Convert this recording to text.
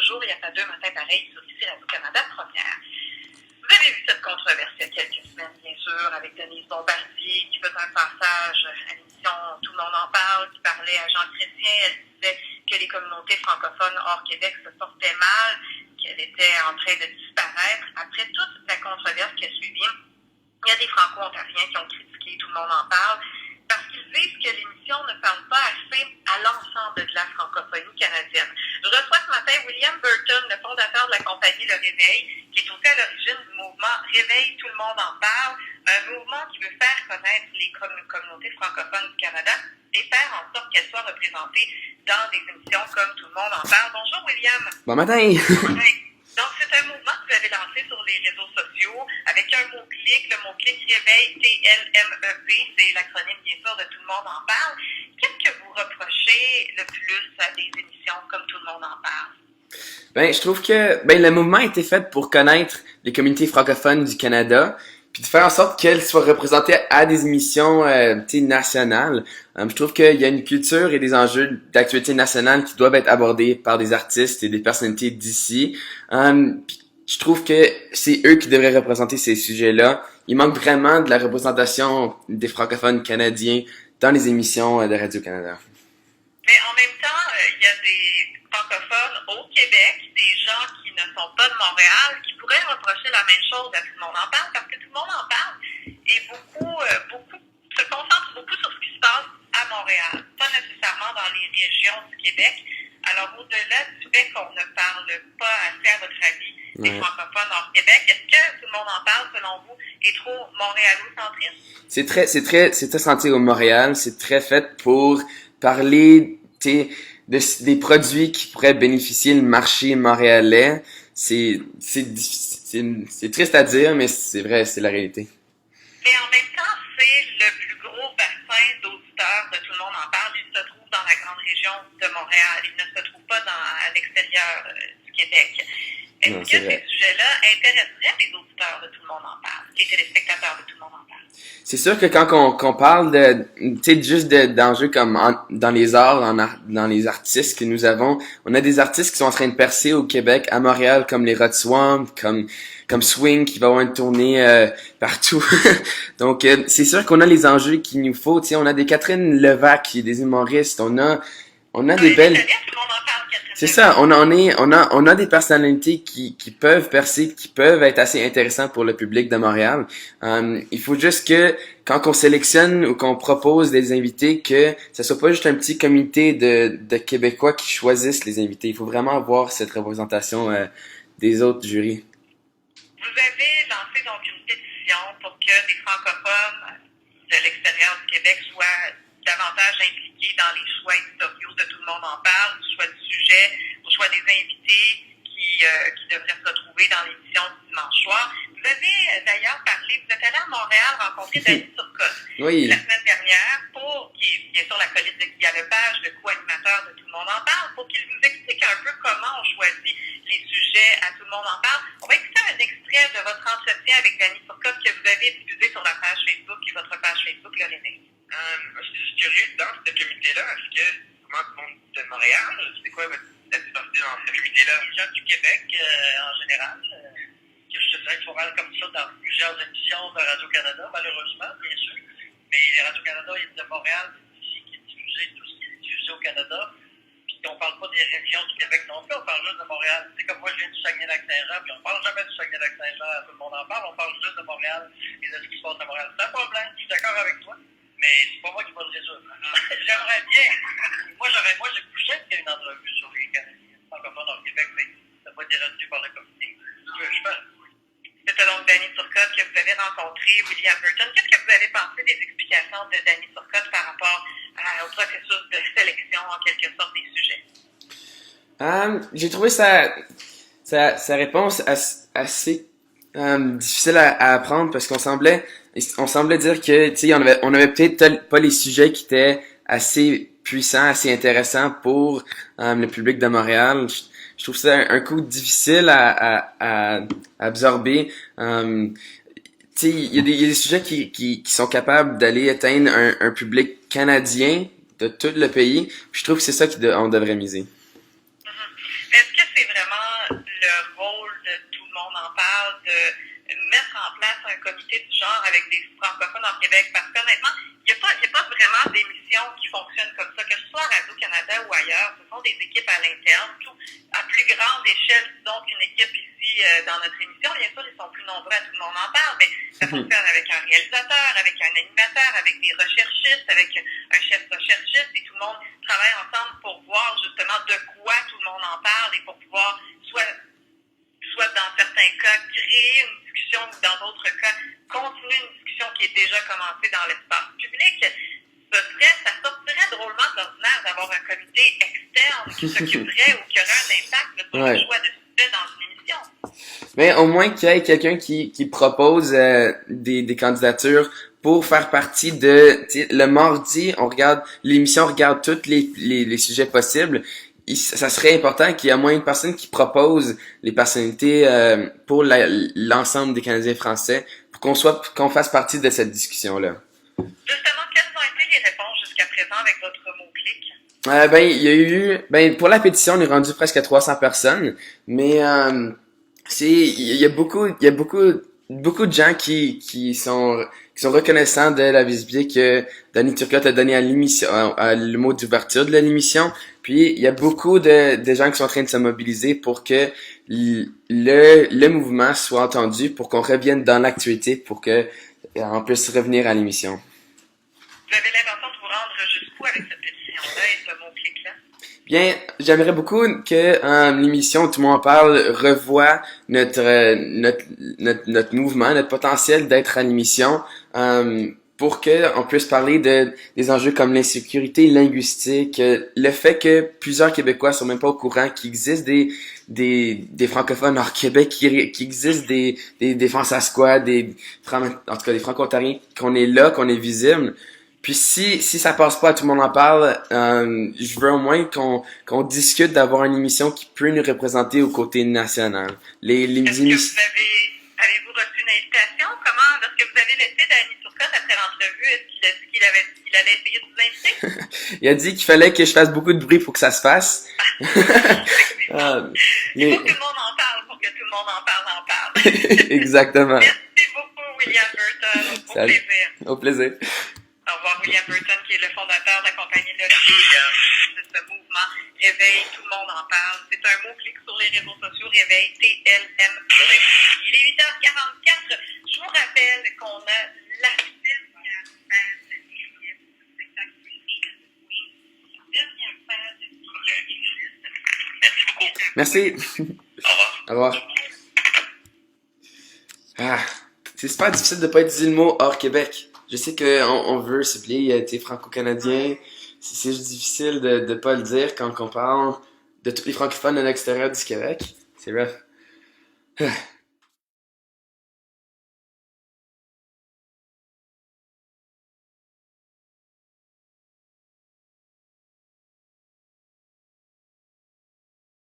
toujours, il y a pas deux matins pareils sur ici Radio-Canada Première. Vous avez vu cette controverse il y a quelques semaines, bien sûr, avec Denise Bombardier qui faisait un passage à l'émission Tout le monde en parle, qui parlait à Jean Chrétien. Elle disait que les communautés francophones hors Québec se portaient mal, qu'elle était en train de disparaître. Après toute la controverse qui a suivi, il y a des franco-ontariens qui ont critiqué Tout le monde en parle parce qu'ils disent que l'émission ne parle pas assez à l'ensemble de la francophonie canadienne. Je reçois ce matin William Burton, le fondateur de la compagnie Le Réveil, qui est aussi à l'origine du mouvement Réveil, tout le monde en parle, un mouvement qui veut faire connaître les communautés francophones du Canada et faire en sorte qu'elles soient représentées dans des émissions comme Tout le monde en parle. Bonjour William. Bon matin. Donc, c'est un mouvement que vous avez lancé sur les réseaux sociaux avec un mot-clic, le mot-clic Réveil, TLMEP, c'est l'acronyme bien sûr de Tout le monde en parle. Qu'est-ce que vous reprochez le plus à des émissions comme Tout le monde en parle? Je trouve que le mouvement a été fait pour connaître les communautés francophones du Canada, puis de faire en sorte qu'elles soient représentées à des émissions nationales. Je trouve qu'il y a une culture et des enjeux d'actualité nationale qui doivent être abordés par des artistes et des personnalités d'ici. Je trouve que c'est eux qui devraient représenter ces sujets-là. Il manque vraiment de la représentation des francophones canadiens dans les émissions de Radio-Canada. Mais en même temps, il y a des francophones au Québec, des gens qui ne sont pas de Montréal, qui pourraient reprocher la même chose à Tout le monde en parle, parce que Tout le monde en parle et beaucoup se concentre beaucoup sur ce qui se passe à Montréal, pas nécessairement dans les régions du Québec. Alors, au-delà du fait qu'on ne parle pas assez, à votre avis, des francophones hors Québec, est-ce que Tout le monde en parle, selon vous, est trop montréalocentriste? C'est très centré au Montréal, c'est très fait pour parler, des produits qui pourraient bénéficier le marché montréalais. C'est triste à dire, mais c'est vrai, c'est la réalité. Et en même temps, c'est le plus gros bassin d'auditeurs de Tout le monde en parle. Il se trouve dans la grande région de Montréal. Il ne se trouve pas à l'extérieur du Québec. Est-ce que ces sujets-là intéresseraient les auditeurs de Tout le monde en parle, les téléspectateurs de Tout le monde en parle? C'est sûr que quand on parle d'enjeux comme dans les arts, dans les artistes que nous avons, on a des artistes qui sont en train de percer au Québec, à Montréal, comme les Rod Swamp, comme Swing, qui va avoir une tournée partout. Donc, c'est sûr qu'on a les enjeux qu'il nous faut. On a des Catherine Levac, des humoristes, on a des belles... C'est ça, on a des personnalités qui peuvent percer, qui peuvent être assez intéressants pour le public de Montréal. Il faut juste que quand on sélectionne ou qu'on propose des invités, que ça soit pas juste un petit comité de Québécois qui choisissent les invités. Il faut vraiment avoir cette représentation des autres jurys. Vous avez lancé donc une pétition pour que des francophones de l'extérieur du Québec soient davantage impliqués dans les choix éditoriaux de Tout le monde en parle, du choix du sujet, au choix des invités qui devraient se retrouver dans l'émission du dimanche soir. Vous avez d'ailleurs parlé, vous êtes allé à Montréal rencontrer Danny Turcotte la semaine dernière, qui est bien sûr l'acolyte de Guy Lepage, le co-animateur de Tout le monde en parle, pour qu'il vous explique un peu comment on choisit les sujets à Tout le monde en parle. On va écouter un extrait de votre entretien avec Danny Turcotte que vous avez diffusé sur la page Facebook et votre page Facebook, Le Réveil. Je suis juste curieux, dans ce comité-là, est-ce que comment tout le monde de Montréal, c'est quoi votre partie dans ce comité-là? Les gens du Québec, en général, que je te dirais qu'il faut rendre comme ça dans plusieurs émissions de Radio-Canada, malheureusement, bien sûr. Mais Radio-Canada de Montréal, c'est ici qui est diffusé, tout ce qui est diffusé au Canada. Puis on parle pas des régions du Québec non plus, on parle juste de Montréal. C'est comme moi, je viens du Saguenay-Lac-Saint-Jean, puis on parle jamais du Saguenay-Lac-Saint-Jean, tout le monde en parle, on parle juste de Montréal et de ce qui se passe à Montréal. C'est un problème, je suis d'accord avec toi. Mais c'est pas moi qui vais le résoudre. J'aimerais bien. Moi, j'ai poussé qu'il y ait une entrevue sur les Canadiens francophones au Québec, mais ça n'a pas été retenu par le comité. C'était donc Danny Turcotte que vous avez rencontré, William Burton. Qu'est-ce que vous avez pensé des explications de Danny Turcotte par rapport au processus de sélection, en quelque sorte, des sujets? J'ai trouvé sa réponse assez difficile à apprendre parce qu'on semblait dire que on avait peut-être pas les sujets qui étaient assez puissants, assez intéressants pour le public de Montréal. Je trouve ça un coup difficile à absorber. Il y a des sujets qui sont capables d'aller atteindre un public canadien de tout le pays. Puis je trouve que c'est ça qu'on devrait miser. Est-ce que c'est vraiment diversité du genre avec des francophones au Québec, parce qu'honnêtement, il n'y a pas vraiment d'émissions qui fonctionnent comme ça, que ce soit à Radio-Canada ou ailleurs. Ce sont des équipes à l'interne, tout à plus grande échelle, disons, qu'une équipe ici dans notre émission. Bien sûr, ils sont plus nombreux, tout le monde en parle, mais ça fonctionne avec un réalisateur, avec un animateur, avec des recherchistes, avec un chef recherchiste, et tout le monde travaille ensemble pour voir justement de quoi tout le monde en parle et pour pouvoir soit dans certains cas créer une discussion ou dans d'autres cas continuer une discussion qui est déjà commencée dans l'espace public. Ça sortirait drôlement de l'ordinaire d'avoir un comité externe qui s'occuperait ou qui aurait un impact sur le choix de sujet dans une émission. Mais au moins qu'il y ait quelqu'un qui propose des candidatures pour faire partie de, le mardi, l'émission regarde tous les sujets possibles. Ça serait important qu'il y ait au moins une personne qui propose les personnalités pour l'ensemble des Canadiens français pour qu'on fasse partie de cette discussion-là. Justement, quelles ont été les réponses jusqu'à présent avec votre mot-clic? Il y a eu, pour la pétition, on est rendu presque à 300 personnes, mais il y a beaucoup de gens qui sont reconnaissants de la visibilité que Danny Turcotte a donné à l'émission, à le mot d'ouverture de l'émission. Puis il y a beaucoup de gens qui sont en train de se mobiliser pour que le mouvement soit entendu, pour qu'on revienne dans l'actualité, pour que on puisse revenir à l'émission. Vous avez l'intention de vous rendre jusqu'où avec cette pétition-là et ce mot-clic-là? Bien, j'aimerais beaucoup que l'émission Tout le monde en parle revoie notre mouvement, notre potentiel d'être à l'émission, pour que on puisse parler des enjeux comme l'insécurité linguistique, le fait que plusieurs Québécois sont même pas au courant qu'il existe des francophones hors Québec, qui existent des Françaisquois, en tout cas des Franco-Ontariens, qu'on est là, qu'on est visible. Puis si ça passe pas, tout le monde en parle, je veux au moins qu'on discute d'avoir une émission qui peut nous représenter au côté national. Avez-vous reçu une invitation? Comment, lorsque vous avez laissé Danny Turcotte après l'entrevue, est-ce qu'il a dit qu'il allait essayer de vous inviter? Il a dit qu'il fallait que je fasse beaucoup de bruit pour que ça se fasse. Il faut que tout le monde en parle pour que tout le monde en parle. Exactement. Merci beaucoup, William Burton. Au plaisir. Au plaisir. Au revoir, William Burton, qui est le fondateur de la compagnie de ce mouvement Réveil, tout le monde en parle. C'est un mot-clic sur les réseaux sociaux, Réveil, TLM. Il est 8h44. Je vous rappelle qu'on a la dernière phase de spectacle dernière phase de Merci beaucoup. Merci. Au revoir. Au revoir. C'est super difficile de pas utiliser le mot hors Québec. Je sais qu'on veut se plier, franco-canadien. C'est juste difficile de pas le dire quand on parle de tous les francophones à l'extérieur du Québec. C'est rough.